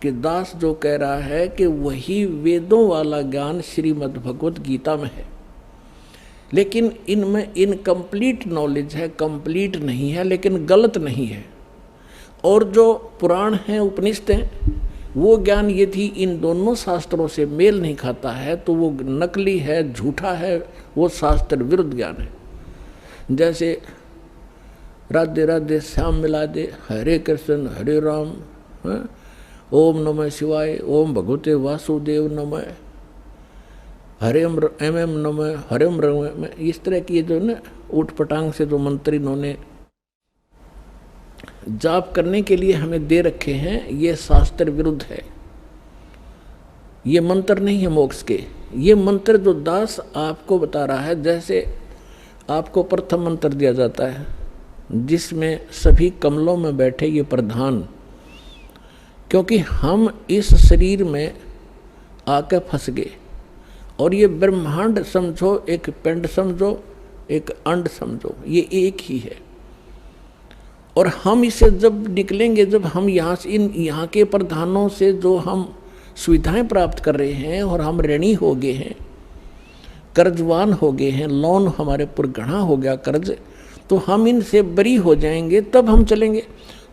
कि दास जो कह रहा है कि वही वेदों वाला ज्ञान श्रीमद् भगवत गीता में है, लेकिन इनमें इनकम्प्लीट नॉलेज है, कंप्लीट नहीं है, लेकिन गलत नहीं है। और जो पुराण हैं, उपनिषद हैं, वो ज्ञान यदि इन दोनों शास्त्रों से मेल नहीं खाता है तो वो नकली है, झूठा है, वो शास्त्र विरुद्ध ज्ञान है। जैसे राधे राधे श्याम मिला दे, हरे कृष्ण हरे राम, ओम नमः शिवाय, ओम भगवते वासुदेव नमः, हरे एम नमः, हरेम रम, इस तरह की जो ना ऊट पटांग से जो मंत्र इन्होंने जाप करने के लिए हमें दे रखे हैं, ये शास्त्र विरुद्ध है। ये मंत्र नहीं है मोक्ष के। ये मंत्र जो दास आपको बता रहा है, जैसे आपको प्रथम मंत्र दिया जाता है जिसमें सभी कमलों में बैठे ये प्रधान, क्योंकि हम इस शरीर में आके फंस गए और ये ब्रह्मांड समझो, एक पिंड समझो, एक अंड समझो, ये एक ही है। और हम इसे जब निकलेंगे, जब हम यहाँ से यहाँ के प्रधानों से जो हम सुविधाएं प्राप्त कर रहे हैं और हम ऋणी हो गए हैं, कर्जवान हो गए हैं, लोन हमारे पर गढ़ा हो गया कर्ज, तो हम इनसे बरी हो जाएंगे, तब हम चलेंगे।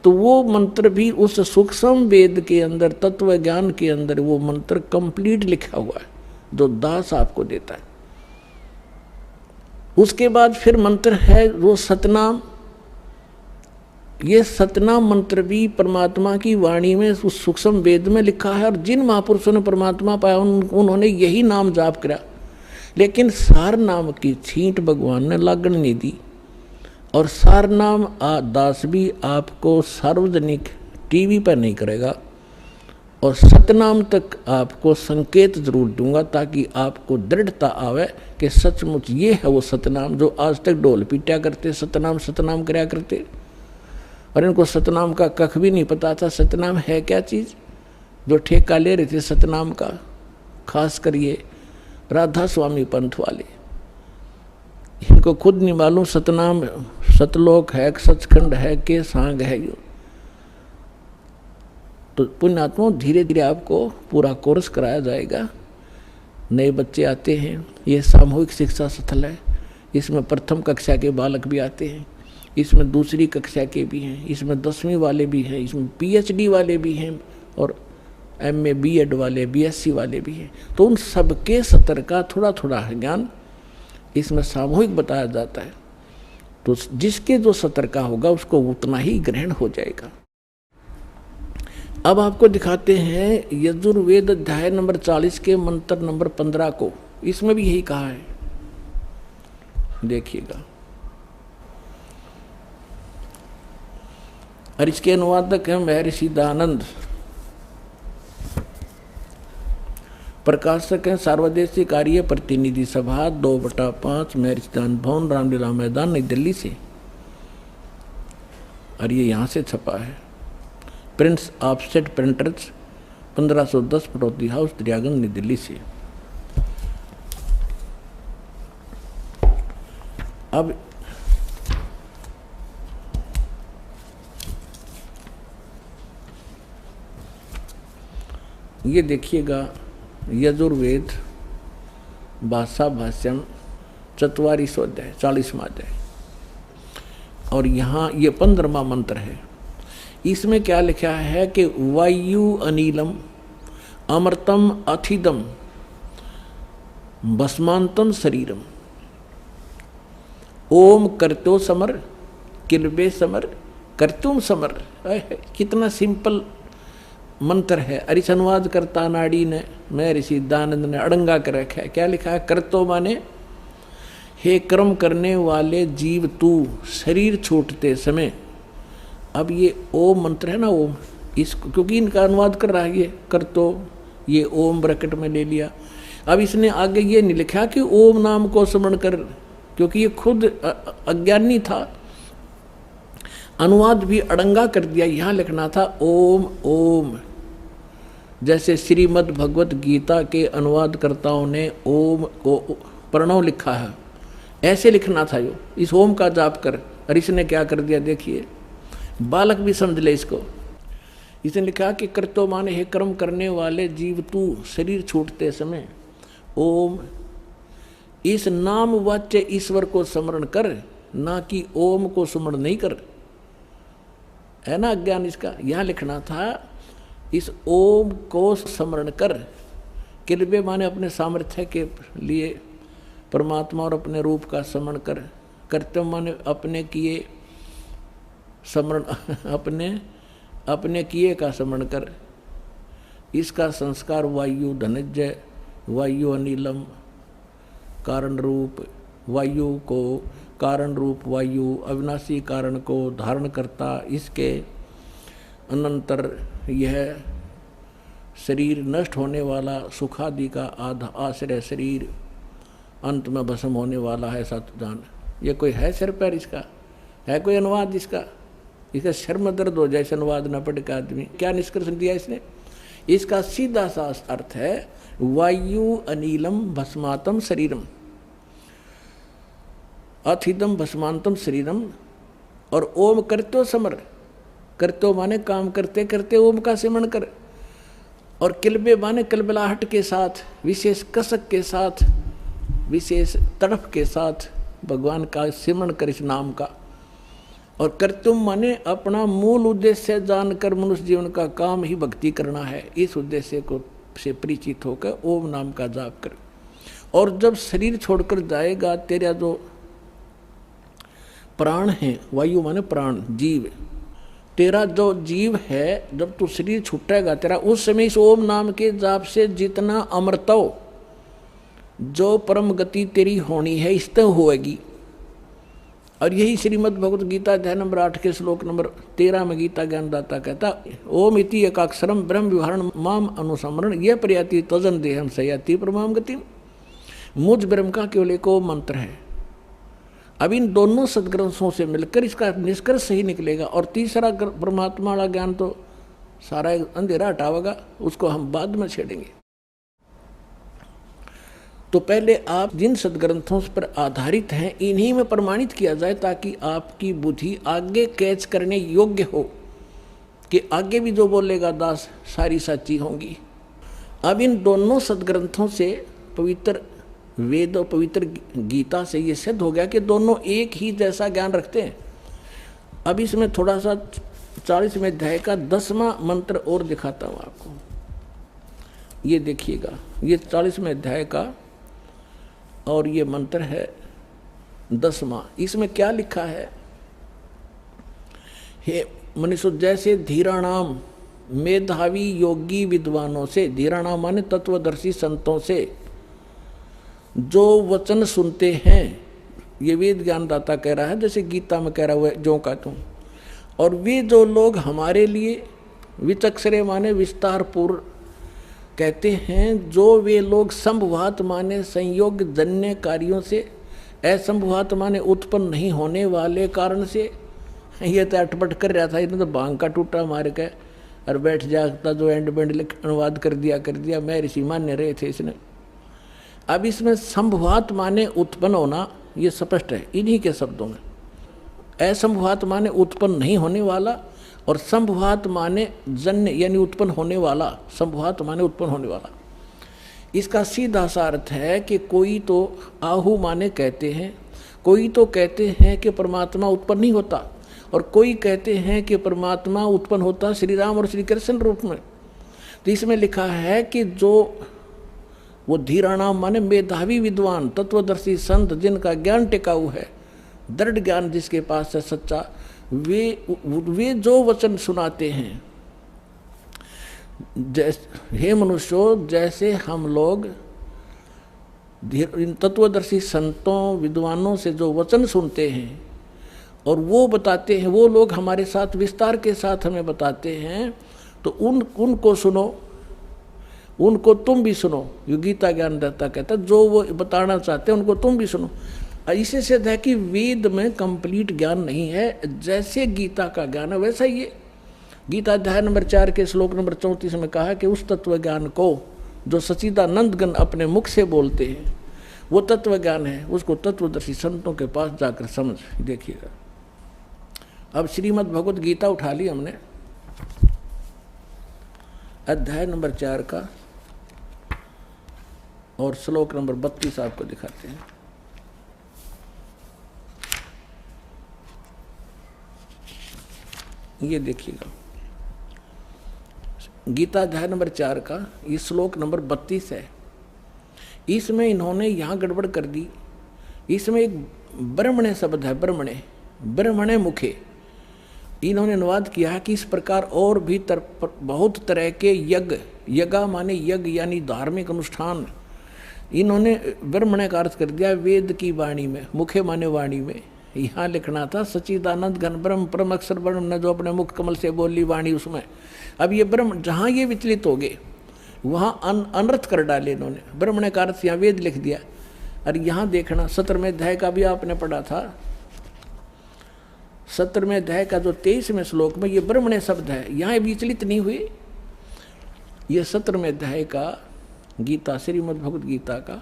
तो वो मंत्र भी उस सूक्ष्म वेद के अंदर, तत्व ज्ञान के अंदर वो मंत्र कंप्लीट लिखा हुआ है जो दास आपको देता है। उसके बाद फिर मंत्र है वो सतनाम। ये सतनाम मंत्र भी परमात्मा की वाणी में उस सूक्ष्म वेद में लिखा है, और जिन महापुरुषों ने परमात्मा पाया उन्होंने यही नाम जाप करा, लेकिन सार नाम की छींट भगवान ने लागण नहीं दी। और सार नाम दास भी आपको सार्वजनिक टीवी पर नहीं करेगा, और सतनाम तक आपको संकेत जरूर दूंगा ताकि आपको दृढ़ता आवे कि सचमुच ये है वो सतनाम जो आज तक ढोल पीटा करते, सतनाम सतनाम कराया करते, और इनको सतनाम का कख भी नहीं पता था। सतनाम है क्या चीज़, जो ठेका ले रहे थे सतनाम का, खास कर ये राधा स्वामी पंथ वाले, इनको खुद नहीं मालूम सतनाम सतलोक है, सचखंड है, के सांग है। तो पुण्यात्मा धीरे धीरे आपको पूरा कोर्स कराया जाएगा। नए बच्चे आते हैं, ये सामूहिक शिक्षा स्थल है, इसमें प्रथम कक्षा के बालक भी आते हैं, इसमें दूसरी कक्षा के भी हैं, इसमें 10वीं वाले भी हैं, इसमें PhD वाले भी हैं, और MA B.Ed वाले, BSc वाले भी हैं। तो उन सबके स्तर का थोड़ा थोड़ा ज्ञान इसमें सामूहिक बताया जाता है। तो जिसके जो स्तर का होगा उसको उतना ही ग्रहण हो जाएगा। अब आपको दिखाते हैं यजुर्वेद अध्याय नंबर 40 के मंत्र नंबर 15 को। इसमें भी यही कहा है, देखिएगा। और इसके अनुवादक हैं महर्षि दयानंद, प्रकाशक हैं सार्वदेशिक कार्य प्रतिनिधि सभा 2/5 महर्षि दयानंद भवन, रामलीला मैदान, नई दिल्ली से। और ये यहाँ से छपा है, Prince Offset Printers 1510 Pataudi House, Daryaganj, New Delhi से। अब ये देखिएगा, यजुर्वेद भाषा भाष्यम 44वां अध्याय 40वां अध्याय, और यहाँ ये 15वां मंत्र है। इसमें क्या लिखा है कि वायु अनिलम अमृतम अथिदम भस्मांतम शरीरम ओम करतो समर किलबे समर करतुम समर। कितना सिंपल मंत्र है। और इस अनुवाद करता नाड़ी ने महर्षि दयानंद ने अड़ंगा कर रखा है। क्या लिखा है? करतो माने हे कर्म करने वाले जीव तू शरीर छोड़ते समय। अब ये ओम मंत्र है ना, ओम, इसको क्योंकि इनका अनुवाद कर रहा है ये करतो, ये ओम ब्रैकेट में ले लिया। अब इसने आगे ये नहीं लिखा कि ओम नाम को स्मरण कर, क्योंकि ये खुद अज्ञानी था, अनुवाद भी अड़ंगा कर दिया। यहाँ लिखना था ओम ओम, जैसे श्रीमद् भगवत गीता के अनुवादकर्ताओं ने ओम को प्रणव लिखा है, ऐसे लिखना था यो, इस ओम का जाप कर। और इसने क्या कर दिया देखिए, बालक भी समझ ले इसको। इसने लिखा कि कर्तो माने हे कर्म करने वाले जीव, तू शरीर छूटते समय ओम इस नाम वाच्य ईश्वर को स्मरण कर, ना कि ओम को स्मरण नहीं कर। है ना अज्ञान इसका। यहां लिखना था इस ओम को स्मरण कर। किल्बे माने अपने सामर्थ्य के लिए परमात्मा और अपने रूप का स्मरण कर। कर्तव्य माने अपने किए स्मरण, अपने किए का स्मरण कर। इसका संस्कार वायु धनंजय, वायु अनिलम, कारण रूप वायु को, कारण रूप वायु अविनाशी कारण को धारण करता। इसके अनंतर यह शरीर नष्ट होने वाला, सुखादि का आश्रय शरीर अंत में भस्म होने वाला है। सातुदान ये कोई है सिर पैर इसका? है कोई अनुवाद इसका? इसका शर्म दर्द हो जाए अनुवाद न पढ़ के आदमी। क्या निष्कर्ष दिया इसने? इसका सीधा सा अर्थ है वायु अनिलम भस्मातम शरीरम, अथिदम भस्मांतम शरीरम। और ओम करतो समर, करतो माने काम करते करते ओम का सिमरण कर। और किल्बे माने कलबलाहट के साथ, विशेष कसक के साथ, विशेष तड़प के साथ भगवान का सिमरण कर इस नाम का। और कर्तुम माने अपना मूल उद्देश्य जानकर मनुष्य जीवन का काम ही भक्ति करना है। इस उद्देश्य को से परिचित होकर ओम नाम का जाप कर। और जब शरीर छोड़कर जाएगा, तेरा जो प्राण है, वायु माने प्राण जीव, तेरा जो जीव है, जब तू शरीर छूटेगा तेरा, उस समय इस ओम नाम के जाप से जितना अमृतो, जो परम गति तेरी होनी है, इस तक होएगी। और यही श्रीमद् भगवत गीता अध्याय नंबर 8 के श्लोक नंबर 13 में गीता ज्ञानदाता कहता, ओम इति एकाक्षरम ब्रह्म विवरण माम अनुसमरण यह प्रयाति तजन देहम सयाति परमाम गति। मुझ ब्रह्म का केवल एक ओम मंत्र है। अब इन दोनों सदग्रंथों से मिलकर इसका निष्कर्ष सही निकलेगा। और तीसरा परमात्मा वाला ज्ञान तो सारा अंधेरा हटावेगा, उसको हम बाद में छेड़ेंगे। तो पहले आप जिन सदग्रंथों पर आधारित हैं इन्हीं में प्रमाणित किया जाए, ताकि आपकी बुद्धि आगे कैच करने योग्य हो कि आगे भी जो बोलेगा दास सारी सच्ची होंगी। अब इन दोनों सदग्रंथों से, पवित्र वेद और पवित्र गीता से ये सिद्ध हो गया कि दोनों एक ही जैसा ज्ञान रखते हैं। अब इसमें थोड़ा सा 40वें अध्याय का 10वां मंत्र और दिखाता हूँ आपको। ये देखिएगा, ये 40वें अध्याय का और ये मंत्र है 10वां। इसमें क्या लिखा है? हे मनुष्य, जैसे धीराणाम मेधावी योगी विद्वानों से, धीराणाम माने तत्वदर्शी संतों से जो वचन सुनते हैं, ये वेद ज्ञानदाता कह रहा है, जैसे गीता में कह रहा हुआ जो का तुम। और वे जो लोग हमारे लिए विचक्षरे माने विस्तार पूर्व कहते हैं, जो वे लोग संभवात माने संयोग जन्य कार्यों से, असंभवात माने उत्पन्न नहीं होने वाले कारण से। ये तो अटपट कर रहा था, इन्हें तो भांग का टूटा मार के और बैठ जाता, जो एंड बेंड अनुवाद कर दिया। मैं ऋषि मान्य रहे थे इसने। अब इसमें संभवात माने उत्पन्न होना, ये स्पष्ट है इन्हीं के शब्दों में। असंभवात माने उत्पन्न नहीं होने वाला, और संभवात माने जन्य यानी उत्पन्न होने वाला। संभवात माने उत्पन्न होने वाला। इसका सीधा सा अर्थ है कि कोई तो आहु माने कहते हैं, कोई तो कहते हैं कि परमात्मा उत्पन्न नहीं होता, और कोई कहते हैं कि परमात्मा उत्पन्न होता श्री राम और श्री कृष्ण रूप में। तो इसमें लिखा है कि जो वो धीराणाम माने मेधावी विद्वान तत्वदर्शी संत, जिनका ज्ञान टिकाऊ है, दृढ़ ज्ञान जिसके पास है सच्चा, वे जो वचन सुनाते हैं, हे मनुष्यों, जैसे हम लोग इन तत्वदर्शी संतों विद्वानों से जो वचन सुनते हैं और वो बताते हैं, वो लोग हमारे साथ विस्तार के साथ हमें बताते हैं, तो उनको सुनो, उनको तुम भी सुनो। यो गीता ज्ञानदाता कहता, जो वो बताना चाहते हैं उनको तुम भी सुनो। इसे सिद्ध है कि वेद में कंप्लीट ज्ञान नहीं है, जैसे गीता का ज्ञान है वैसा ही है। गीता अध्याय नंबर 4 के श्लोक नंबर 34 में कहा कि उस तत्व ज्ञान को जो सच्चिदानंदगण अपने मुख से बोलते हैं, वो तत्व ज्ञान है, उसको तत्वदर्शी संतों के पास जाकर समझ देखिएगा। अब श्रीमद् भगवत गीता उठा ली हमने, अध्याय नंबर 4 का और श्लोक नंबर 32 आपको दिखाते हैं। ये देखिएगा, गीता अध्याय नंबर 4 का ये श्लोक नंबर 32 है। इसमें इन्होंने यहाँ गड़बड़ कर दी। इसमें एक ब्रह्मणे शब्द है, ब्रह्मणे, ब्रह्मणे मुखे। इन्होंने अनुवाद किया कि इस प्रकार और भी बहुत तरह के यज्ञ, यज्ञ माने यज्ञ यानी धार्मिक अनुष्ठान, इन्होंने ब्रह्मणे का अर्थ कर दिया वेद की वाणी में, मुखे माने वाणी में। यहाँ लिखना था सच्चिदानंद घन ब्रह्म परम अक्षर ब्रह्म ने जो अपने मुख कमल से बोली वाणी उसमें। अब ये ब्रह्म जहाँ ये विचलित हो गए वहाँ अनर्थ कर डाले इन्होंने, ब्रह्मणे का अर्थ यहाँ वेद लिख दिया। और यहाँ देखना 17वें अध्याय का भी आपने पढ़ा था, 17वें अध्याय का जो 23वें श्लोक में ये ब्रह्मणे शब्द है, यहाँ विचलित नहीं हुए। ये 17वें अध्याय का गीता, श्रीमद् भगवद गीता का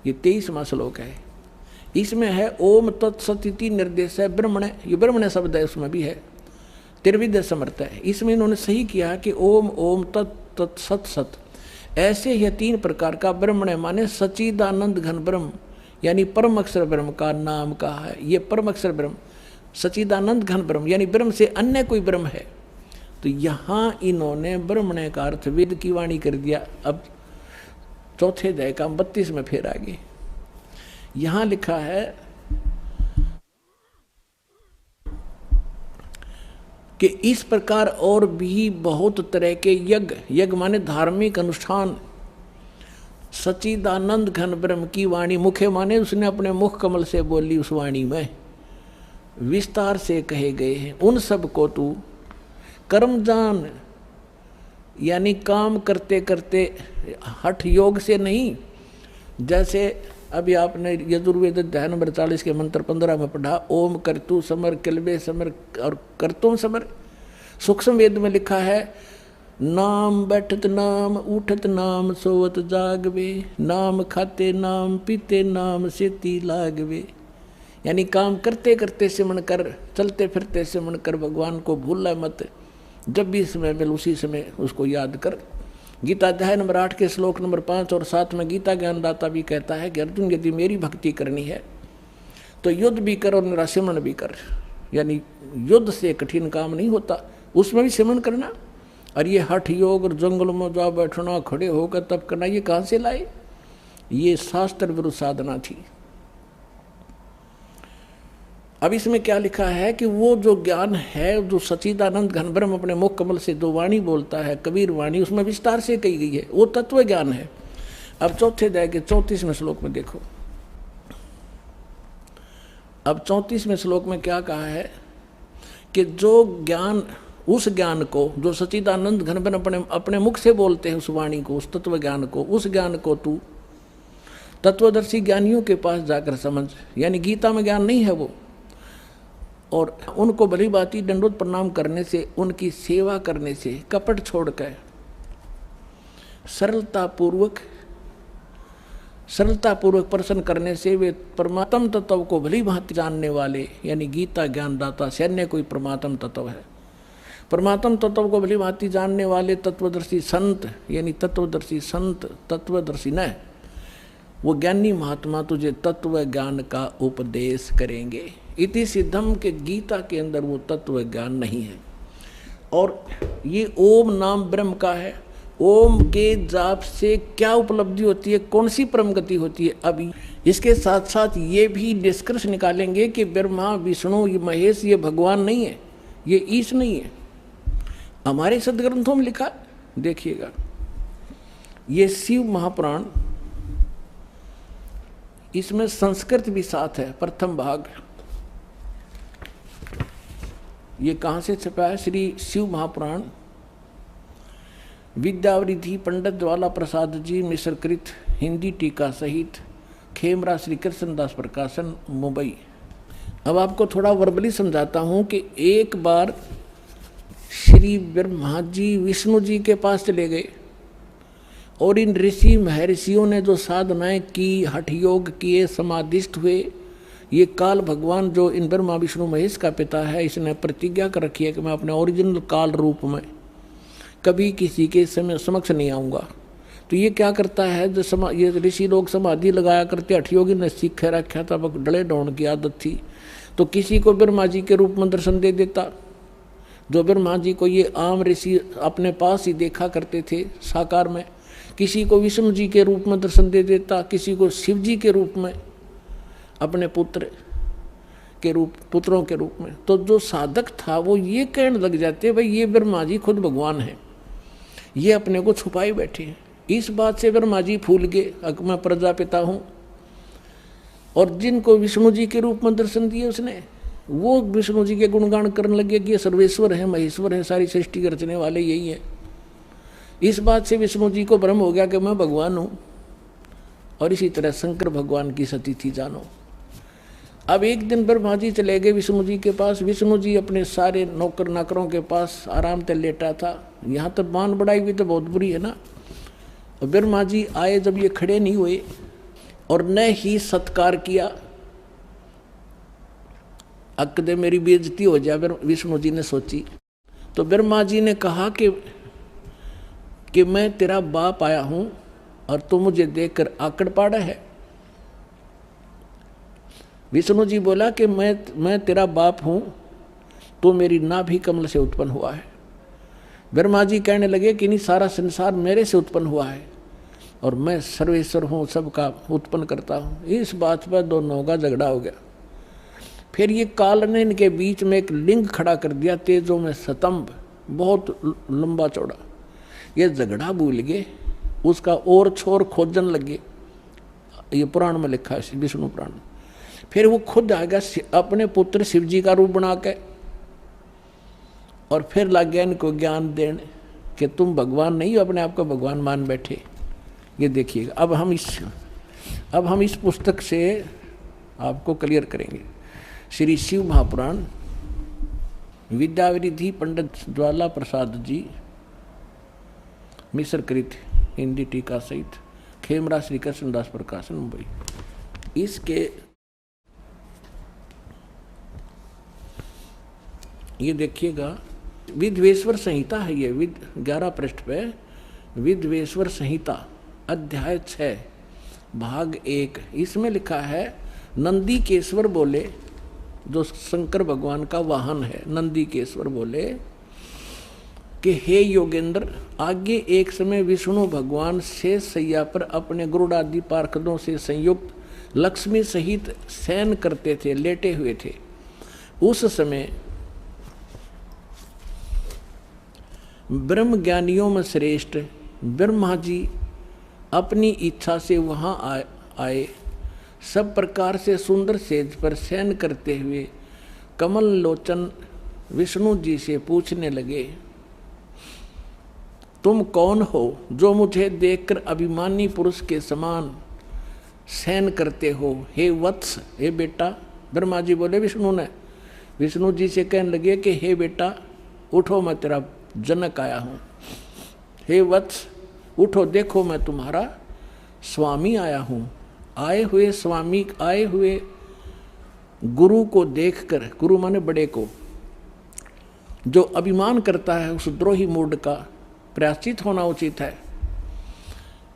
ये 23वां श्लोक है। इसमें है ओम तत्सत निर्देश है ब्रह्मणे, ये ब्रह्मणे शब्द है, उसमें भी है त्रिविध समर्थ है। इसमें इन्होंने सही किया कि ओम ओम तत् सत सत, ऐसे ही 3 प्रकार का ब्रह्मणे माने सच्चिदानंद घन ब्रह्म यानी परम अक्षर ब्रह्म का नाम कहा है। ये परम अक्षर ब्रह्म सच्चिदानंद घन ब्रह्म यानी ब्रह्म से अन्य कोई ब्रह्म है। तो यहाँ इन्होंने ब्रह्मणे का अर्थ वेद की वाणी कर दिया। अब चौथे अध्याय का 32 में फिर आगे यहाँ लिखा है कि इस प्रकार और भी बहुत तरह के यज्ञ, यज्ञ माने धार्मिक अनुष्ठान, सच्चिदानंद घन ब्रह्म की वाणी, मुखे माने उसने अपने मुख कमल से बोली उस वाणी में, विस्तार से कहे गए हैं। उन सब को तू कर्म जान यानी काम करते करते, हठ योग से नहीं। जैसे अभी आपने यजुर्वेद अध्याय नंबर 40 के मंत्र 15 में पढ़ा, ओम करतु समर किलबे समर और करतुम समर। सूक्ष्म वेद में लिखा है नाम बैठत नाम उठत नाम सोवत जागवे, नाम खाते नाम पीते नाम सेती लागवे। यानी काम करते करते सिमरण कर, चलते फिरते सिमरण कर, भगवान को भूलना मत, जब भी समय मिल उसी समय उसको याद कर। गीता अध्याय नंबर 8 के श्लोक नंबर 5 और 7 में गीता ज्ञानदाता भी कहता है कि अर्जुन यदि मेरी भक्ति करनी है तो युद्ध भी कर और मेरा सिमरण भी कर। यानी युद्ध से कठिन काम नहीं होता, उसमें भी सिमरण करना। और ये हठ योग और जंगल में जा बैठना, खड़े होकर तप करना, ये कहाँ से लाए? ये शास्त्र विरुद्ध साधना थी। अब इसमें क्या लिखा है कि वो जो ज्ञान है, जो सच्चिदानंद घन ब्रह्म अपने मुख कमल से जो वाणी बोलता है, कबीर वाणी, उसमें विस्तार से कही गई है, वो तत्व ज्ञान है। अब चौथे अध्याय के 34वें श्लोक में देखो, अब 34वें श्लोक में क्या कहा है कि जो ज्ञान, उस ज्ञान को जो सच्चिदानंद घन ब्रह्म अपने मुख से बोलते हैं, उस वाणी को, उस तत्व ज्ञान को, उस ज्ञान को तू तत्वदर्शी ज्ञानियों के पास जाकर समझ। यानी गीता में ज्ञान नहीं है वो, और उनको भली भांति दंडोत प्रणाम करने से, उनकी सेवा करने से, कपट छोड़कर सरलता पूर्वक प्रसन्न करने से वे परमात्म तत्व को भली भांति जानने वाले, यानी गीता ज्ञानदाता से अन्य कोई परमात्म तत्व है। परमात्म तत्व को भली भांति जानने वाले तत्वदर्शी संत, यानी तत्वदर्शी संत, तत्वदर्शी न, वो ज्ञानी महात्मा तुझे तत्व ज्ञान का उपदेश करेंगे। इति सिद्धम के गीता के अंदर वो तत्व ज्ञान नहीं है। और ये ओम नाम ब्रह्म का है। ओम के जाप से क्या उपलब्धि होती है, कौन सी परम गति होती है? अभी इसके साथ साथ ये भी निष्कर्ष निकालेंगे कि ब्रह्मा विष्णु ये महेश ये भगवान नहीं है, ये ईश नहीं है। हमारे सदग्रंथों में लिखा, देखिएगा, ये शिव महापुराण, इसमें संस्कृत भी साथ है, प्रथम भाग। ये कहाँ से छपा है? श्री शिव महापुराण, विद्यावृद्धि पंडित ज्वाला प्रसाद जी मिश्र कृत, हिंदी टीका सहित, खेमरा श्री कृष्णदास प्रकाशन, मुंबई। अब आपको थोड़ा वर्बली समझाता हूँ कि एक बार श्री ब्रह्मा जी विष्णु जी के पास चले गए और इन ऋषि महर्षियों ने जो साधनाएं की, हठ योग किए, समाधिस्थ हुए, ये काल भगवान जो इन ब्रह्मा विष्णु महेश का पिता है, इसने प्रतिज्ञा कर रखी है कि मैं अपने ओरिजिनल काल रूप में कभी किसी के समक्ष नहीं आऊँगा। तो ये क्या करता है, जो ये ऋषि लोग समाधि लगाया करते, हठयोगी ने सीख रखा था, डले डोन की आदत थी। तो किसी को ब्रह्मा जी के रूप में दर्शन दे देता, जो ब्रह्मा जी को ये आम ऋषि अपने पास ही देखा करते थे साकार में। किसी को विष्णु जी के रूप में दर्शन दे देता, किसी को शिव जी के रूप में, अपने पुत्रों के रूप में। तो जो साधक था वो ये कहने लग जाते, भाई ये ब्रह्मा जी खुद भगवान है, ये अपने को छुपाए बैठे हैं। इस बात से ब्रह्मा जी फूल गए, मैं प्रजापिता हूँ। और जिनको विष्णु जी के रूप में दर्शन दिए उसने, वो विष्णु जी के गुणगान करने लगे कि ये सर्वेश्वर है, महेश्वर है, सारी सृष्टि के रचने वाले यही है। इस बात से विष्णु जी को भ्रम हो गया कि मैं भगवान हूँ। और इसी तरह शंकर भगवान की सती थी जानो। अब एक दिन ब्रह्मा जी चले गए विष्णु जी के पास। विष्णु जी अपने सारे नौकर नाकरों के पास आराम से लेटा था। यहाँ तो मान बढ़ाई भी तो बहुत बुरी है ना। ब्रह्मा जी आए, जब ये खड़े नहीं हुए और न ही सत्कार किया, अक्कदे मेरी बेइज्जती हो जाए, विष्णु जी ने सोची। तो ब्रह्मा जी ने कहा कि मैं तेरा बाप आया हूं और तू मुझे देखकर आकड़ पाड़ा है। विष्णु जी बोला कि मैं तेरा बाप हूं, तो मेरी नाभि कमल से उत्पन्न हुआ है। ब्रह्मा जी कहने लगे कि नहीं, सारा संसार मेरे से उत्पन्न हुआ है और मैं सर्वेश्वर हूँ, सबका उत्पन्न करता हूँ। इस बात पर दोनों का झगड़ा हो गया। फिर ये काल ने इनके बीच में एक लिंग खड़ा कर दिया, तेजों में स्तंभ, बहुत लंबा चौड़ा। ये झगड़ा भूल गए, उसका और छोर खोजन लगे। ये पुराण में लिखा है, विष्णु पुराण। फिर वो खुद आ गया अपने पुत्र शिव जी का रूप बना के, और फिर लग गया इनको ज्ञान देने कि तुम भगवान नहीं हो, अपने आप को भगवान मान बैठे। ये देखिएगा, अब हम इस पुस्तक से आपको क्लियर करेंगे। श्री शिव महापुराण, विद्याविधि पंडित ज्वाला प्रसाद जी, मिश्रकृत हिंदी टीका सहित, खेमरा श्री कृष्णदास प्रकाशन, मुंबई। इसके ये देखिएगा, विद्वेश्वर संहिता है ये, 11 पृष्ठ पे विद्वेश्वर संहिता, अध्याय 6, भाग 1। इसमें लिखा है, नंदी केश्वर बोले, जो शंकर भगवान का वाहन है, नंदी केश्वर बोले कि हे योगेंद्र, आगे एक समय विष्णु भगवान शेष सैया पर अपने गरुड़ आदि पार्षदों से संयुक्त लक्ष्मी सहित शयन करते थे, लेटे हुए थे। उस समय ब्रह्म ज्ञानियों में श्रेष्ठ ब्रह्मा जी अपनी इच्छा से वहाँ आए। सब प्रकार से सुंदर सेज पर शयन करते हुए कमल लोचन विष्णु जी से पूछने लगे, तुम कौन हो जो मुझे देखकर अभिमानी पुरुष के समान शयन करते हो? हे वत्स, हे बेटा। ब्रह्मा जी बोले विष्णु जी से कहने लगे कि हे बेटा उठो, मैं तेरा जनक आया हूँ। हे वत्स उठो, देखो मैं तुम्हारा स्वामी आया हूँ। आए हुए गुरु को देखकर, गुरु माने बड़े को, जो अभिमान करता है उस द्रोही मूड का प्रायश्चित होना उचित है।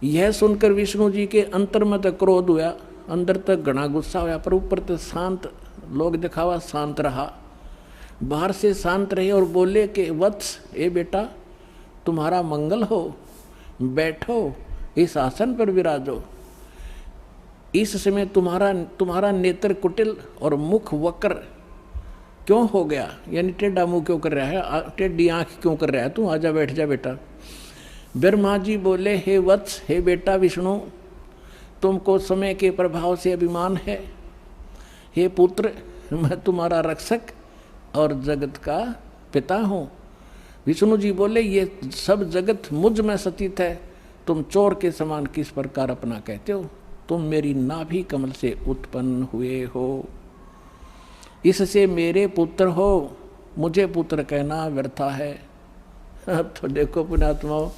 यह सुनकर विष्णु जी के अंतर में तक क्रोध हुआ, अंदर तक घना गुस्सा हुआ, पर ऊपर तक शांत, लोग दिखावा शांत रहा, बाहर से शांत रहे और बोले कि वत्स, ए बेटा तुम्हारा मंगल हो, बैठो, इस आसन पर विराजो। इस समय तुम्हारा नेत्र कुटिल और मुख वक्र क्यों हो गया, यानी टेढ़ा मुंह क्यों कर रहा है, टेढ़ी आंख क्यों कर रहा है तू? आजा, बैठ जा बेटा। ब्रह्मा जी बोले, हे वत्स, हे बेटा विष्णु, तुमको समय के प्रभाव से अभिमान है। हे पुत्र, मैं तुम्हारा रक्षक और जगत का पिता हूँ। विष्णु जी बोले, ये सब जगत मुझ में स्थित है, तुम चोर के समान किस प्रकार अपना कहते हो? तुम मेरी नाभि कमल से उत्पन्न हुए हो, इससे मेरे पुत्र हो, मुझे पुत्र कहना व्यर्था है। अब तो देखो पुण्यात्माओं,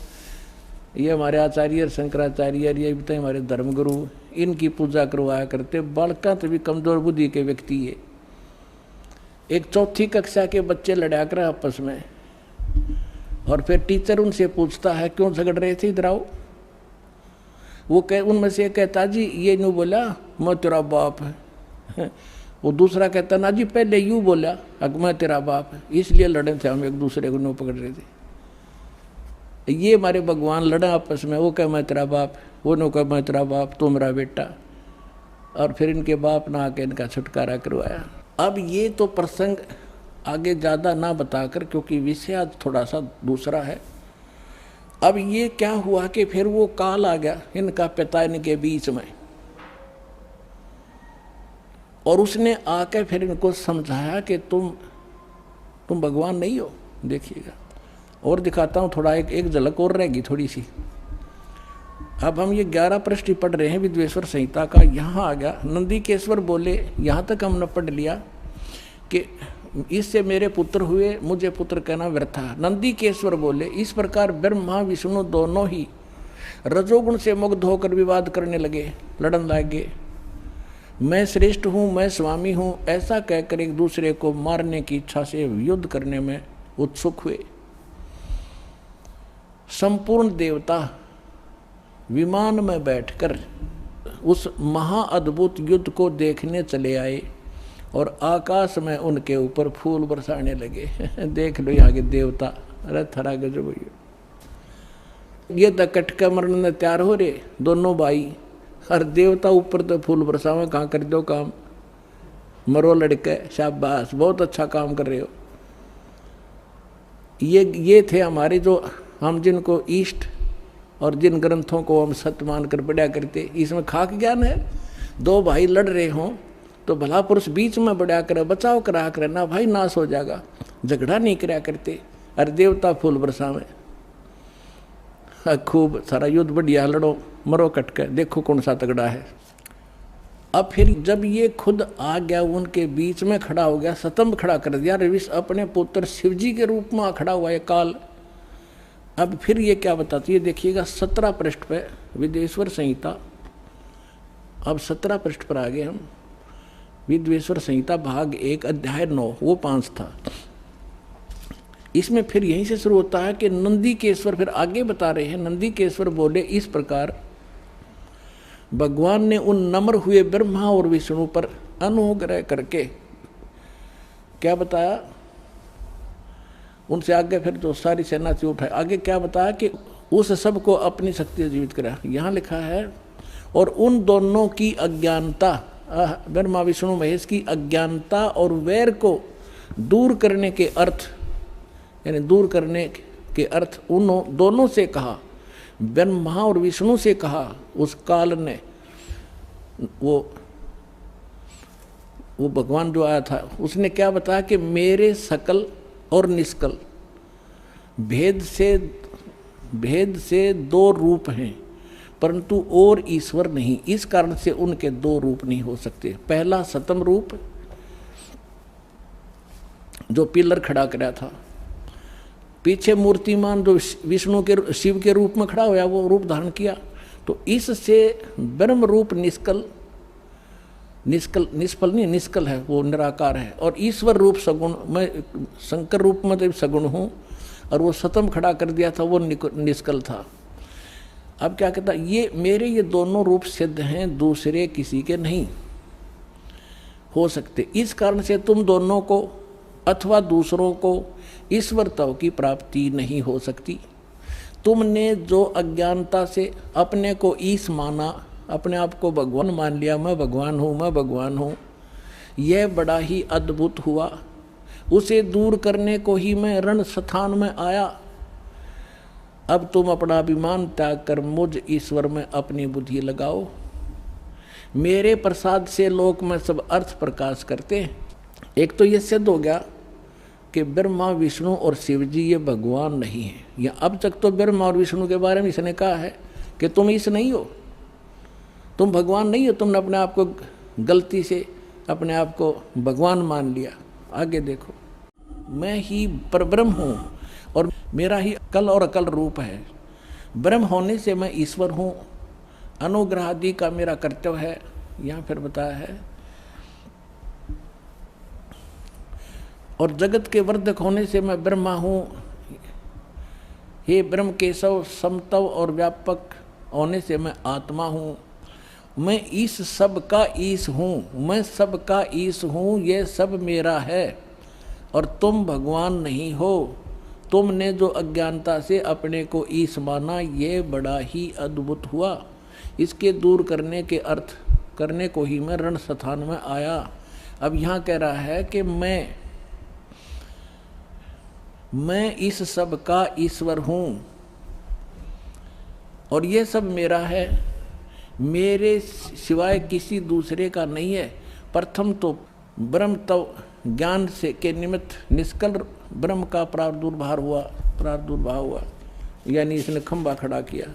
ये हमारे आचार्य शंकराचार्य, ये भी हमारे धर्मगुरु, इनकी पूजा करवाया करते। बालका तो भी कमजोर बुद्धि के व्यक्ति है। एक 4ठी कक्षा के बच्चे लड़ा कर आपस में, और फिर टीचर उनसे पूछता है क्यों झगड़ रहे थे, इधर आओ। वो उनमें से कहता जी ये यूँ बोला मैं तेरा बाप है। वो दूसरा कहता ना जी पहले यूँ बोला मैं तेरा बाप है, इसलिए लड़े थे हम एक दूसरे को यूँ पकड़ रहे थे। ये हमारे भगवान लड़े आपस में, वो कह मैं तेरा बाप, वो नो कह मैं तेरा बाप, तो मेरा बेटा। और फिर इनके बाप ना आके इनका छुटकारा करवाया। अब ये तो प्रसंग आगे ज़्यादा ना बताकर, क्योंकि विषय आज थोड़ा सा दूसरा है। अब ये क्या हुआ कि फिर वो काल आ गया इनका पिता इनके बीच में, और उसने आकर फिर इनको समझाया कि तुम भगवान नहीं हो। देखिएगा और दिखाता हूँ थोड़ा, एक झलक और रहेगी थोड़ी सी। अब हम ये 11 पृष्ठ पढ़ रहे हैं विद्वेश्वर संहिता का। यहाँ आ गया नंदीकेश्वर बोले, यहाँ तक हमने पढ़ लिया कि इससे मेरे पुत्र हुए, मुझे पुत्र कहना व्यर्थ है। नंदीकेश्वर बोले इस प्रकार ब्रह्मा विष्णु दोनों ही रजोगुण से मुग्ध होकर विवाद करने लगे, लड़न लगे। मैं श्रेष्ठ हूँ, मैं स्वामी हूँ, ऐसा कहकर एक दूसरे को मारने की इच्छा से युद्ध करने में उत्सुक हुए। संपूर्ण देवता विमान में बैठकर उस महाअद्भुत युद्ध को देखने चले आए और आकाश में उनके ऊपर फूल बरसाने लगे। देख लो यहाँ के देवता, अरे थरा गजब। ये तो कटका मरने में तैयार हो रहे दोनों भाई, हर देवता ऊपर तो फूल बरसावे, कहाँ कर दो काम, मरो लड़के, शाबाश बहुत अच्छा काम कर रहे हो। ये थे हमारे जो हम जिनको ईष्ट और जिन ग्रंथों को हम सत्य मानकर पढ़ा करते। इसमें खाक ज्ञान है। दो भाई लड़ रहे हों तो भला पुरुष बीच में बढ़ा कर बचाव करा कर ना भाई नाश हो जाएगा, झगड़ा नहीं कराया करते। अरे देवता फूल बरसावे, खूब सारा युद्ध बढ़िया, लड़ो मरो कट कर, देखो कौन सा तगड़ा है। अब फिर जब ये खुद आ गया उनके बीच में खड़ा हो गया, स्तंभ खड़ा कर दिया, रविश अपने पुत्र शिवजी के रूप में खड़ा हुआ है काल। अब फिर ये क्या बताती है, देखिएगा 17 पृष्ठ पे विद्वेश्वर संहिता। अब 17 पृष्ठ पर आ गए हम। विद्वेश्वर संहिता भाग 1 अध्याय 9, वो 5 था। इसमें फिर यहीं से शुरू होता है कि नंदीकेश्वर फिर आगे बता रहे हैं। नंदीकेश्वर बोले इस प्रकार भगवान ने उन नम्र हुए ब्रह्मा और विष्णु पर अनुग्रह करके क्या बताया, उनसे आगे फिर जो सारी सेना से उठाए, आगे क्या बताया कि उस सब को अपनी शक्ति से जीवित करा। यहाँ लिखा है और उन दोनों की अज्ञानता, ब्रह्मा विष्णु महेश की अज्ञानता और वैर को दूर करने के अर्थ, यानी दूर करने के अर्थ उन दोनों से कहा, ब्रह्मा और विष्णु से कहा उस काल ने। वो भगवान जो आया था उसने क्या बताया कि मेरे सकल और निष्कल भेद से 2 रूप हैं, परंतु और ईश्वर नहीं। इस कारण से उनके 2 रूप नहीं हो सकते। पहला सतम रूप जो पिलर खड़ा कराया था, पीछे मूर्तिमान जो विष्णु के शिव के रूप में खड़ा हुआ, वो रूप धारण किया। तो इससे ब्रह्म रूप निष्कल है, वो निराकार है। और ईश्वर रूप सगुण, मैं शंकर रूप में तो सगुण हूँ, और वो सतम खड़ा कर दिया था, वो निष्कल था। अब क्या कहता, ये मेरे ये दोनों रूप सिद्ध हैं, दूसरे किसी के नहीं हो सकते। इस कारण से तुम दोनों को अथवा दूसरों को ईश्वरत्व की प्राप्ति नहीं हो सकती। तुमने जो अज्ञानता से अपने को ईश माना, अपने आप को भगवान मान लिया, मैं भगवान हूँ, यह बड़ा ही अद्भुत हुआ। उसे दूर करने को ही मैं रण स्थान में आया। अब तुम अपना अभिमान त्याग कर मुझ ईश्वर में अपनी बुद्धि लगाओ। मेरे प्रसाद से लोक में सब अर्थ प्रकाश करते हैं। एक तो ये सिद्ध हो गया कि ब्रह्मा विष्णु और शिव जी ये भगवान नहीं है। या अब तक तो ब्रह्मा और विष्णु के बारे में इसने कहा है कि तुम ईश नहीं हो, तुम भगवान नहीं हो, तुमने अपने आप को गलती से अपने आप को भगवान मान लिया। आगे देखो, मैं ही परब्रह्म हूँ और मेरा ही अकल और अकल रूप है। ब्रह्म होने से मैं ईश्वर हूँ, अनुग्रह आदि का मेरा कर्तव्य है। यहाँ फिर बताया है, और जगत के वर्धक होने से मैं ब्रह्मा हूँ, हे ब्रह्म केशव, समतव और व्यापक होने से मैं आत्मा हूँ, मैं इस सब का ईश हूँ, मैं सब का ईश हूँ, ये सब मेरा है और तुम भगवान नहीं हो। तुमने जो अज्ञानता से अपने को ईश माना, ये बड़ा ही अद्भुत हुआ। इसके दूर करने के अर्थ करने को ही मैं रण स्थान में आया। अब यहाँ कह रहा है कि मैं इस सब का ईश्वर हूँ और ये सब मेरा है, मेरे सिवाय किसी दूसरे का नहीं है। प्रथम तो ब्रह्म तव ज्ञान से के निमित्त निष्कल ब्रह्म का प्रादुर्भाव हुआ, यानी इसने खंभा खड़ा किया।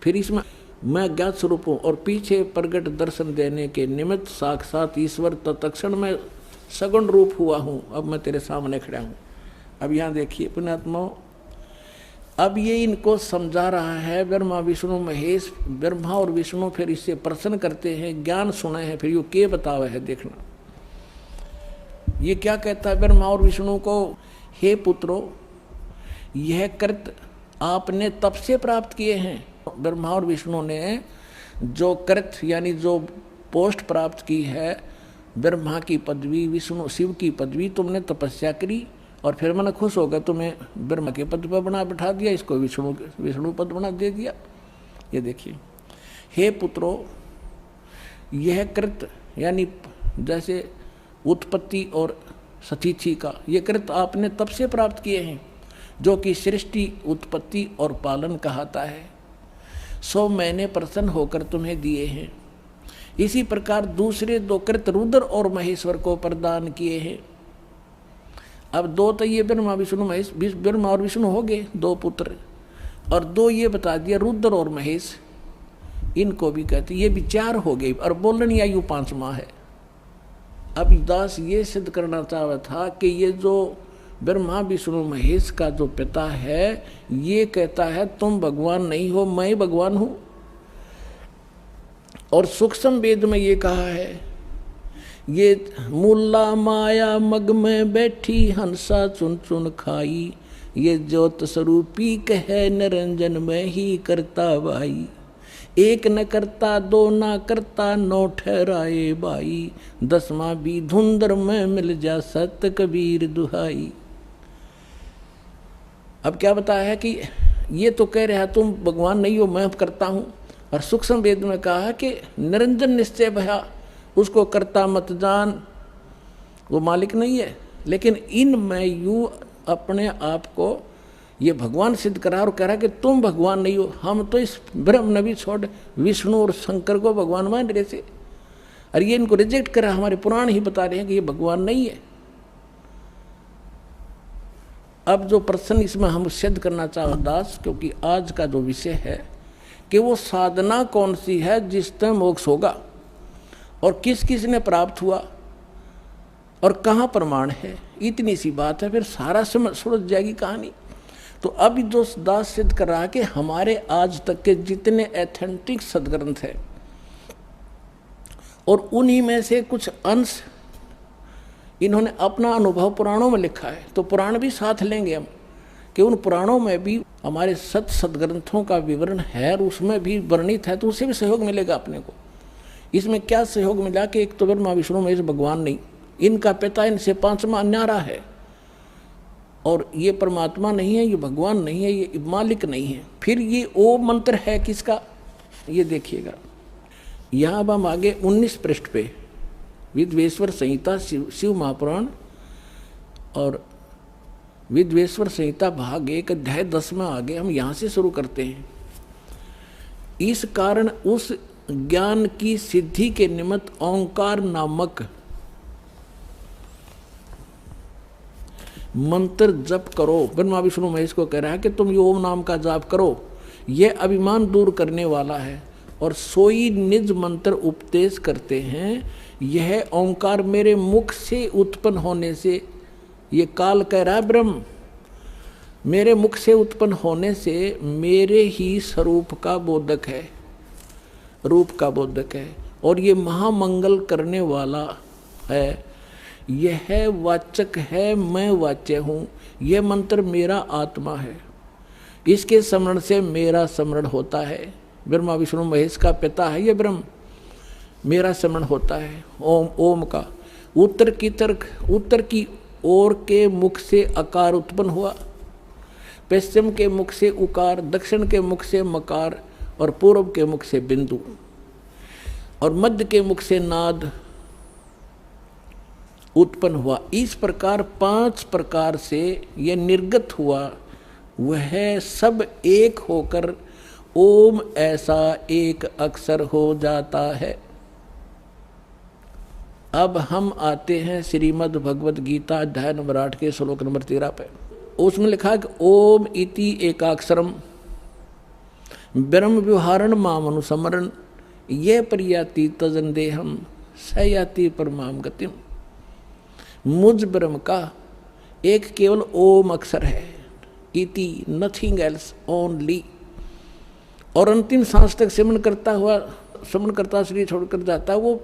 फिर इसमें मैं ज्ञात स्वरूप हूँ और पीछे प्रगट दर्शन देने के निमित्त साक्षात ईश्वर तत्क्षण में सगुण रूप हुआ हूँ। अब मैं तेरे सामने खड़ा हूँ। अब यहाँ देखिए पुण्यात्मा, अब ये इनको समझा रहा है ब्रह्मा विष्णु महेश। ब्रह्मा और विष्णु फिर इससे प्रश्न करते हैं, ज्ञान सुने हैं, फिर ये क्या बतावे है। देखना ये क्या कहता है ब्रह्मा और विष्णु को, हे पुत्रो, यह कृत आपने तप से प्राप्त किए हैं। ब्रह्मा और विष्णु ने जो कृत यानी जो पोस्ट प्राप्त की है, ब्रह्मा की पदवी, विष्णु शिव की पदवी, तुमने तपस्या करी और फिर मन खुश हो गया, तुम्हें ब्रह्मा के पद पर बना बैठा दिया, इसको विष्णु पद बना दे दिया। ये देखिए, हे पुत्रो, यह कृत यानी जैसे उत्पत्ति और सतीथि का, ये कृत आपने तब से प्राप्त किए हैं जो कि सृष्टि, उत्पत्ति और पालन कहता है, सो मैंने प्रसन्न होकर तुम्हें दिए हैं। इसी प्रकार दूसरे दो कृत रुद्र और महेश्वर को प्रदान किए हैं। अब दो तो ये ब्रह्मा विष्णु महेश, ब्रह्मा और विष्णु हो गए दो पुत्र, और दो ये बता दिया रुद्र और महेश, इनको भी कहते, ये भी चार हो गए। और बोलनी आयु 5 माह है। अब दास ये सिद्ध करना चाहता था कि ये जो ब्रह्मा विष्णु महेश का जो पिता है, ये कहता है तुम भगवान नहीं हो, मैं भगवान हूं। और सूक्ष्म वेद में ये कहा है, ये मुल्ला माया मग में बैठी हंसा चुन चुन खाई, ये ज्योत स्वरूपी कहे निरंजन में ही करता भाई। एक न करता दो न करता नौ ठहराए भाई, 10वां भी धुंधर में मिल जा सत कबीर दुहाई। अब क्या बताया है कि ये तो कह रहा तुम भगवान नहीं हो, मैं करता हूं। और सूक्ष्म वेद में कहा है कि निरंजन निश्चय भया, उसको करता मत जान, वो मालिक नहीं है। लेकिन इन में यूं अपने आप को ये भगवान सिद्ध करा और कह रहा कि तुम भगवान नहीं हो। हम तो इस ब्रह्म नबी छोड़ विष्णु और शंकर को भगवान मान रहे थे, और ये इनको रिजेक्ट करा। हमारे पुराण ही बता रहे हैं कि ये भगवान नहीं है। अब जो प्रश्न इसमें हम सिद्ध करना चाहो दास, क्योंकि आज का जो विषय है कि वो साधना कौन सी है जिससे मोक्ष होगा, और किस किस ने प्राप्त हुआ, और कहाँ प्रमाण है, इतनी सी बात है। फिर सारा सुलझ जाएगी कहानी। तो अब जो दास सिद्ध कर रहा है कि हमारे आज तक के जितने एथेंटिक सदग्रंथ हैं, और उन्हीं में से कुछ अंश इन्होंने अपना अनुभव पुराणों में लिखा है, तो पुराण भी साथ लेंगे हम कि उन पुराणों में भी हमारे सदग्रंथों का विवरण है और उसमें भी वर्णित है, तो उससे भी सहयोग मिलेगा अपने को। इसमें क्या सहयोग मिला कि एक तो ब्रह्मा विष्णु महेश भगवान नहीं, इनका पिता इनसे 5वां न्यारा है, और ये परमात्मा नहीं है, ये भगवान नहीं है, ये मालिक नहीं है। फिर ये ओ मंत्र है किसका, ये देखिएगा। यहाँ अब हम आगे 19 पृष्ठ पे विद्वेश्वर संहिता शिव महापुराण और विद्वेश्वर संहिता भाग 1 अध्याय 10 में आगे हम यहाँ से शुरू करते हैं। इस कारण उस ज्ञान की सिद्धि के निमित्त ओंकार नामक मंत्र जप करो। ब्रह्मा विष्णु महेश को कह रहा है कि तुम ये ओम नाम का जाप करो, यह अभिमान दूर करने वाला है। और सोई निज मंत्र उपदेश करते हैं, यह ओंकार मेरे मुख से उत्पन्न होने से, ये काल कह रहा है ब्रह्म, मेरे मुख से उत्पन्न होने से मेरे ही स्वरूप का बोधक है, रूप का बोधक है, और ये महामंगल करने वाला है। यह वाचक है, मैं वाच्य हूँ। यह मंत्र मेरा आत्मा है, इसके स्मरण से मेरा स्मरण होता है। ब्रह्मा विष्णु महेश का पिता है ये ब्रह्म, मेरा स्मरण होता है। ओम, ओम का उत्तर की ओर के मुख से अकार उत्पन्न हुआ, पश्चिम के मुख से उकार, दक्षिण के मुख से मकार और पूर्व के मुख से बिंदु और मध्य के मुख से नाद उत्पन्न हुआ। इस प्रकार 5 प्रकार से यह निर्गत हुआ। वह सब एक होकर ओम ऐसा एक अक्षर हो जाता है। अब हम आते हैं श्रीमद् भगवद गीता अध्याय नंबर 8 के श्लोक नंबर 13 पे। उसमें लिखा है कि ओम इति एकाक्षरम ब्रह्म व्यवहारण माम अनुसमरण ये परियाति तजन देहम सयाति परमाम गतिम। मुझ ब्रह्म का एक केवल ओम अक्षर है, इति नथिंग एल्स ओनली। और अंतिम सांस तक सिमरण करता शरीर छोड़कर जाता, वो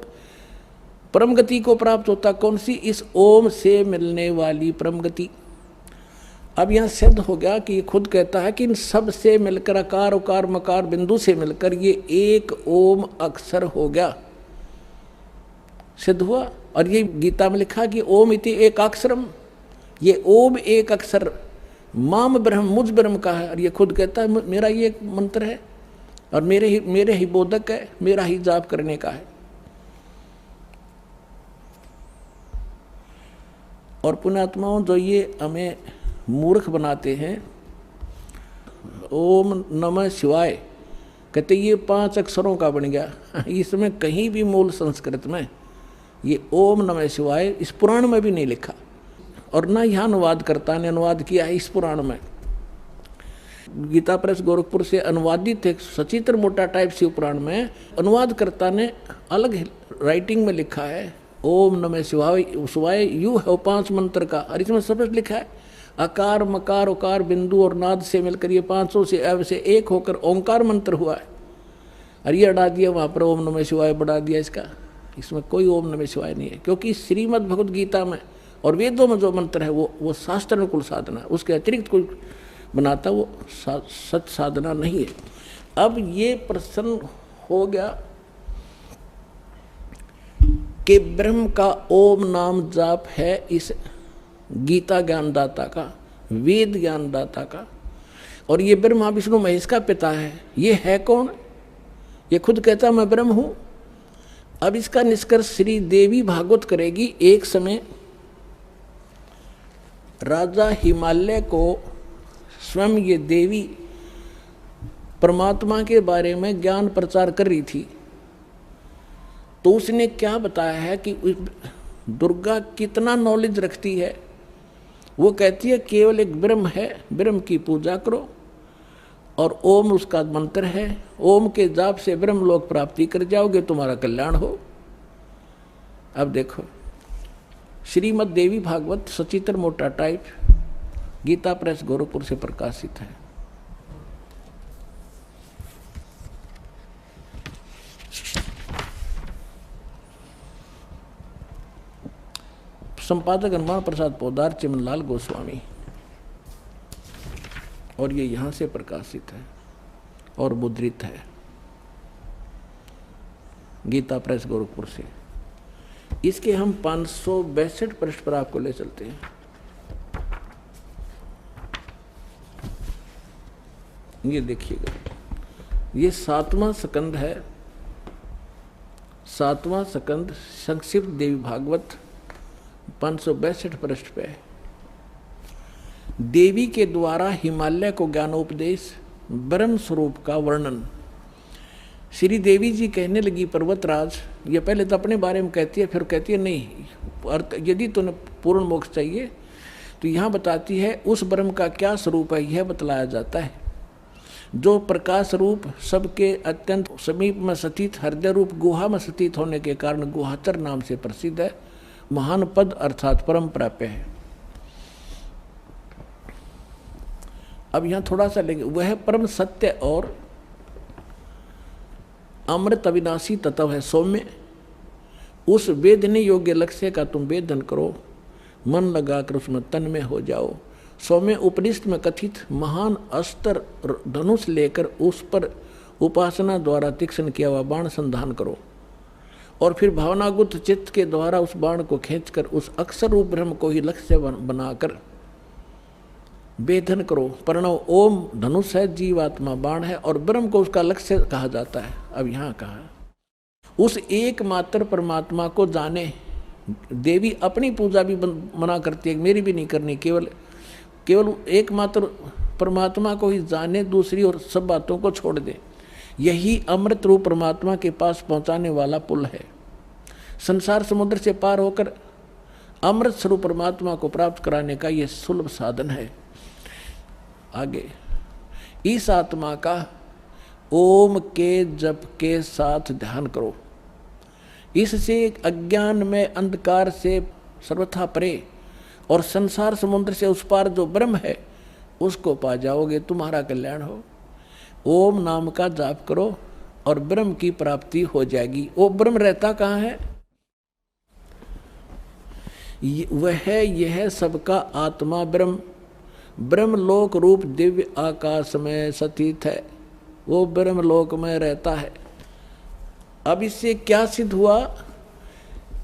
परम गति को प्राप्त होता। कौन सी? इस ओम से मिलने वाली परम गति। अब यहाँ सिद्ध हो गया कि ये खुद कहता है कि इन सब से मिलकर अकार उकार मकार बिंदु से मिलकर ये एक ओम अक्षर हो गया, सिद्ध हुआ। और ये गीता में लिखा कि ओम इति एक अक्षरम, ये ओम एक अक्षर माम ब्रह्म मुझ ब्रह्म का है। और ये खुद कहता है मेरा ये मंत्र है और मेरे ही बोधक है, मेरा ही जाप करने का है। और पुण्यात्माओं जो ये हमें मूर्ख बनाते हैं, ओम नमः शिवाय कहते ये 5 अक्षरों का बन गया। इसमें कहीं भी मूल संस्कृत में ये ओम नमः शिवाय इस पुराण में भी नहीं लिखा, और ना यहाँ अनुवादकर्ता ने अनुवाद किया है इस पुराण में। गीता प्रेस गोरखपुर से अनुवादित एक सचित्र मोटा टाइप से पुराण में अनुवादकर्ता ने अलग राइटिंग में लिखा है ओम नमः शिवाय यू है 5 मंत्र का। और इसमें स्पष्ट लिखा है अकार मकार उकार बिंदु और नाद से मिलकर ये 500 से अब से एक होकर ओंकार मंत्र हुआ है। और ये अड़ा दिया वहाँ पर ओम नमः शिवाय बढ़ा दिया इसका, इसमें कोई ओम नमः शिवाय नहीं है। क्योंकि श्रीमद् भगवद गीता में और वेदों में जो मंत्र है वो शास्त्र अनुकूल साधना है, उसके अतिरिक्त कोई बनाता वो सच साधना नहीं है। अब ये प्रश्न हो गया कि ब्रह्म का ओम नाम जाप है इस गीता ज्ञानदाता का, वेद ज्ञानदाता का, और ये ब्रह्मा विष्णु महेश का पिता है। ये है कौन? ये खुद कहता मैं ब्रह्म हूं। अब इसका निष्कर्ष श्री देवी भागवत करेगी। एक समय राजा हिमालय को स्वयं ये देवी परमात्मा के बारे में ज्ञान प्रचार कर रही थी, तो उसने क्या बताया है कि दुर्गा कितना नॉलेज रखती है। वो कहती है केवल एक ब्रह्म है, ब्रह्म की पूजा करो, और ओम उसका मंत्र है। ओम के जाप से ब्रह्म लोक प्राप्ति कर जाओगे, तुम्हारा कल्याण हो। अब देखो श्रीमद् देवी भागवत सचित्र मोटा टाइप गीता प्रेस गोरखपुर से प्रकाशित है। संपादक हनुमान प्रसाद पोदार, चिमनलाल गोस्वामी, और ये यहाँ से प्रकाशित है और मुद्रित है गीता प्रेस गोरखपुर से। इसके हम 562 पृष्ठ पर आपको ले चलते हैं। ये देखिएगा, ये 7वां स्कंद है, 7वां स्कंद संक्षिप्त देवी भागवत 562 पृष्ठ पे है। देवी के द्वारा हिमालय को ज्ञानोपदेश, ब्रह्म स्वरूप का वर्णन। श्री देवी जी कहने लगी पर्वतराज, ये पहले तो अपने बारे में कहती है, फिर कहती है नहीं, यदि तुम्हें पूर्ण मोक्ष चाहिए तो यहाँ बताती है उस ब्रह्म का क्या स्वरूप है, यह बतलाया जाता है जो प्रकाश रूप सबके अत्यंत समीप में स्थित, हृदय रूप गुहा में स्थित होने के कारण गुहाचर नाम से प्रसिद्ध है, महान पद अर्थात परम प्राप्य है। अब यहां थोड़ा सा लेंगे, वह परम सत्य और अमृत अविनाशी तत्व है सौम्य। उस वेदने योग्य लक्ष्य का तुम वेदन करो, मन लगाकर उसमें तन में हो जाओ। सौम्य उपनिषद में कथित महान अस्त्र धनुष लेकर उस पर उपासना द्वारा तीक्ष्ण किया हुआ बाण संधान करो और फिर भावनागुप्त चित्त के द्वारा उस बाण को खींचकर उस अक्षर रूप ब्रह्म को ही लक्ष्य बनाकर वेधन करो। प्रणव ओम धनुष है, जीवात्मा बाण है और ब्रह्म को उसका लक्ष्य कहा जाता है। अब यहाँ कहा उस एकमात्र परमात्मा को जाने। देवी अपनी पूजा भी मना करती है, मेरी भी नहीं करनी, केवल एकमात्र परमात्मा को ही जाने, दूसरी और सब बातों को छोड़ दे। यही अमृत रूप परमात्मा के पास पहुंचाने वाला पुल है। संसार समुद्र से पार होकर अमृत स्वरूप परमात्मा को प्राप्त कराने का यह सुलभ साधन है। आगे इस आत्मा का ओम के जप के साथ ध्यान करो। इससे अज्ञान में अंधकार से सर्वथा परे और संसार समुद्र से उस पार जो ब्रह्म है उसको पा जाओगे, तुम्हारा कल्याण हो। ओम नाम का जाप करो और ब्रह्म की प्राप्ति हो जाएगी। वो ब्रह्म रहता कहाँ है? वह यह सबका आत्मा ब्रह्म ब्रह्मलोक रूप दिव्य आकाश में स्थित है। वो ब्रह्मलोक में रहता है। अब इससे क्या सिद्ध हुआ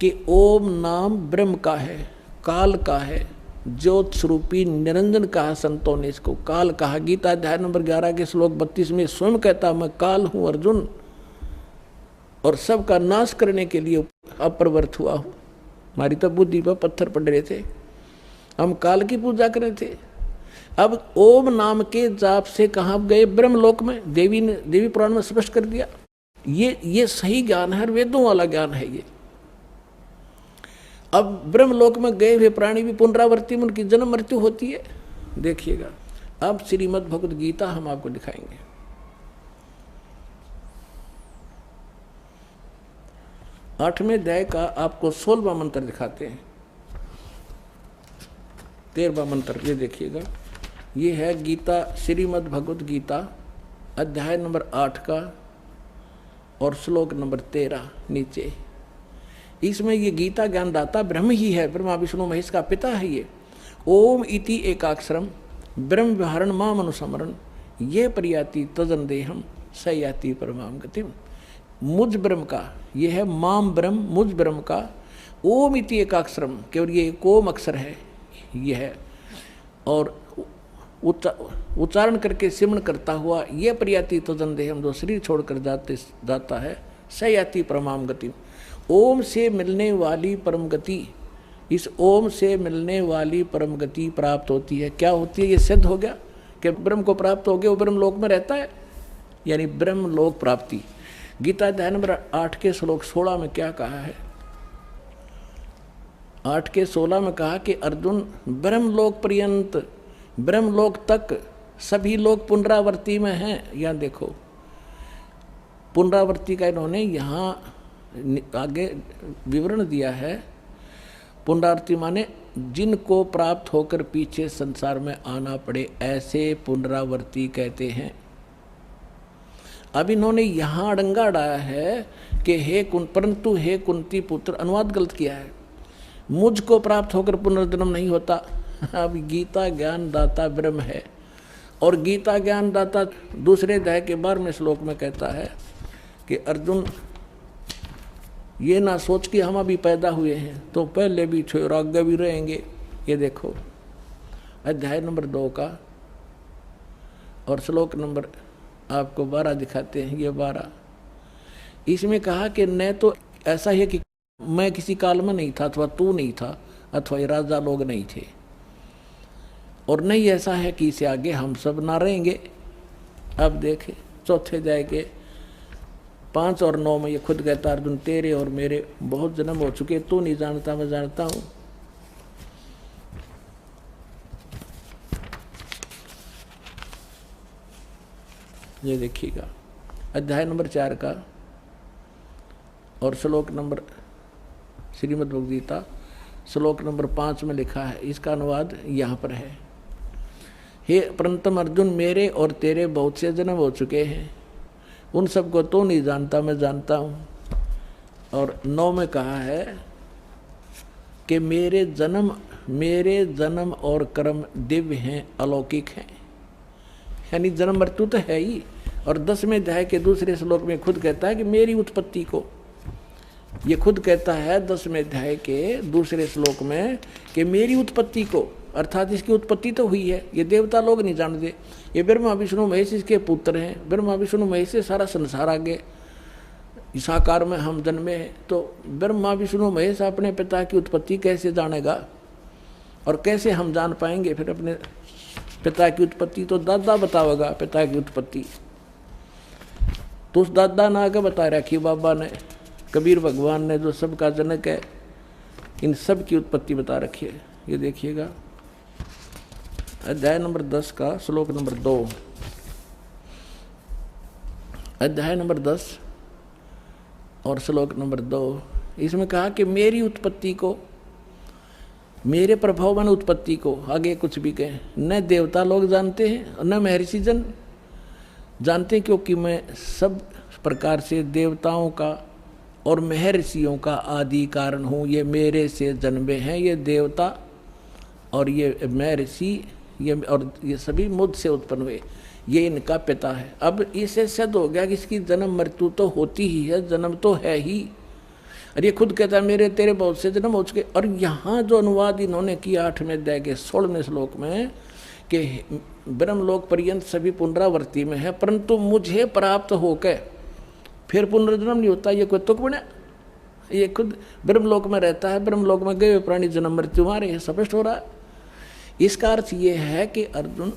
कि ओम नाम ब्रह्म का है, काल का है, ज्योत स्वरूपी निरंजन कहा संतों ने इसको, काल कहा। गीता अध्याय नंबर 11 के श्लोक 32 में स्वयं कहता मैं काल हूं अर्जुन और सबका नाश करने के लिए अप्रवृत्त हुआ हूं। हमारी तो बुद्धि पर पत्थर पड़ रहे थे, हम काल की पूजा कर रहे थे। अब ओम नाम के जाप से कहाँ गए? ब्रह्मलोक में। देवी पुराण में स्पष्ट कर दिया। ये सही ज्ञान है, वेदों वाला ज्ञान है ये। अब ब्रह्मलोक में गए हुए प्राणी भी पुनरावृत्ति में उनकी जन्म मृत्यु होती है। देखिएगा अब श्रीमद् भगवद गीता हम आपको दिखाएंगे। आठवें अध्याय का आपको 16वां मंत्र दिखाते हैं। 13वां मंत्र ये देखिएगा, ये है गीता श्रीमद् भगवद गीता अध्याय नंबर 8 का और श्लोक नंबर 13 नीचे। इसमें ये गीता ज्ञानदाता ब्रह्म ही है, ब्रह्मा विष्णु महेश का पिता है ये। ओम इति एकाक्षरम ब्रह्म विहरण माम अनुस्मरण ये परियाति तजन देहम सयाति परमाम गतिम। मुझ ब्रह्म का ये है, माम ब्रह्म मुझ ब्रह्म का। ओम इति एकाक्षरम केवल ये एक ओम अक्षर है ये है, और उच्चारण करके सिमरण करता हुआ ये परियाति तजन देहम जो शरीर छोड़कर जाता है सयाति परमाम गतिम। ओम से मिलने वाली परम गति, इस ओम से मिलने वाली परम गति प्राप्त होती है। क्या होती है? ये सिद्ध हो गया कि ब्रह्म को प्राप्त हो गया, वो ब्रह्म लोक में रहता है, यानी ब्रह्म लोक प्राप्ति। गीता अध्याय नंबर 8 के श्लोक 16 में क्या कहा है? 8 के 16 में कहा कि अर्जुन ब्रह्मलोक पर्यंत, ब्रह्मलोक तक सभी लोग पुनरावृत्ति में हैं। यहाँ देखो पुनरावृत्ति का इन्होंने यहाँ आगे विवरण दिया है। पुनरावृत्ति माने जिनको प्राप्त होकर पीछे संसार में आना पड़े, ऐसे पुनरावृत्ति कहते हैं। अब इन्होंने यहाँ अड़ंगा डाला है कि परंतु हे कुंती पुत्र, अनुवाद गलत किया है, मुझको प्राप्त होकर पुनर्जन्म नहीं होता। अब गीता ज्ञान दाता ब्रह्म है, और गीता ज्ञान दाता दूसरे अध्याय के 12वें श्लोक में कहता है कि अर्जुन ये ना सोच कि हम अभी पैदा हुए हैं तो पहले भी थे और आगे भी रहेंगे। ये देखो अध्याय नंबर 2 का और श्लोक नंबर आपको 12 दिखाते हैं। ये 12 इसमें कहा कि न तो ऐसा है कि मैं किसी काल में नहीं था, अथवा तू नहीं था, अथवा ये राजा लोग नहीं थे, और नहीं ऐसा है कि इसे आगे हम सब ना रहेंगे। अब देखे चौथे अध्याय के 5 और 9 में ये खुद कहता अर्जुन तेरे और मेरे बहुत जन्म हो चुके, तू नहीं जानता मैं जानता हूं। ये देखिएगा अध्याय नंबर 4 का और श्लोक नंबर श्रीमद् भगवद गीता श्लोक नंबर 5 में लिखा है। इसका अनुवाद यहाँ पर है। हे परंतम अर्जुन, मेरे और तेरे बहुत से जन्म हो चुके हैं, उन सबको तो नहीं जानता मैं जानता हूँ। और 9 में कहा है कि मेरे जन्म मेरे जन्म और कर्म दिव्य हैं, अलौकिक हैं। यानी जन्म मृत्यु तो है ही। और 10वें अध्याय के दूसरे श्लोक में खुद कहता है कि मेरी उत्पत्ति को, ये खुद कहता है 10वें अध्याय के दूसरे श्लोक में कि मेरी उत्पत्ति को, अर्थात इसकी उत्पत्ति तो हुई है, ये देवता लोग नहीं जानते। ये ब्रह्मा विष्णु महेश इसके पुत्र हैं। ब्रह्मा विष्णु महेश से सारा संसार आगे इस आकार में हम जन्मे हैं। तो ब्रह्मा विष्णु महेश अपने पिता की उत्पत्ति कैसे जानेगा और कैसे हम जान पाएंगे फिर अपने पिता की उत्पत्ति? तो दादा बतावेगा पिता की उत्पत्ति। तो उस दादा ने आगे बता रखी बाबा ने, कबीर भगवान ने, जो सबका जनक है, इन सब की उत्पत्ति बता रखी है। ये देखिएगा अध्याय नंबर 10 का श्लोक नंबर 2। अध्याय नंबर 10 और श्लोक नंबर 2, इसमें कहा कि मेरी उत्पत्ति को, मेरे प्रभाव मन उत्पत्ति को, आगे कुछ भी कहें, न देवता लोग जानते हैं न महर्षि जन जानते, क्योंकि मैं सब प्रकार से देवताओं का और महर्षियों का आदि कारण हूँ। ये मेरे से जन्मे हैं, ये देवता और ये महर्षि, ये सभी मुझ से उत्पन्न हुए, ये इनका पिता है। अब इससे सिद्ध हो गया कि इसकी जन्म मृत्यु तो होती ही है, जन्म तो है ही। और ये खुद कहता है मेरे तेरे बहुत से जन्म हो चुके। और यहाँ जो अनुवाद इन्होंने किया 8वें अध्याय के 16वें श्लोक में कि ब्रह्मलोक पर्यंत सभी पुनरावृत्ति में है, परंतु मुझे प्राप्त होकर फिर पुनर्जन्म नहीं होता, ये कोई तुक बना? ये खुद ब्रह्मलोक में रहता है, ब्रह्मलोक में गए हुए प्राणी जन्म मृत्यु मारे हैं, स्पष्ट हो रहा है। इसका अर्थ ये है कि अर्जुन,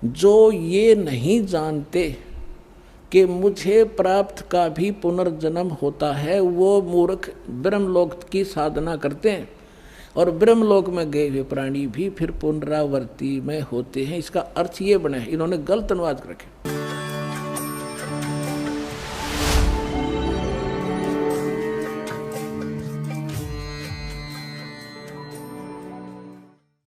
जो ये नहीं जानते कि मुझे प्राप्त का भी पुनर्जन्म होता है, वो मूर्ख ब्रह्मलोक की साधना करते हैं और ब्रह्मलोक में गए हुए प्राणी भी फिर पुनरावृत्ति में होते हैं। इसका अर्थ ये बना है, इन्होंने गलत अनुवाद कर रखे।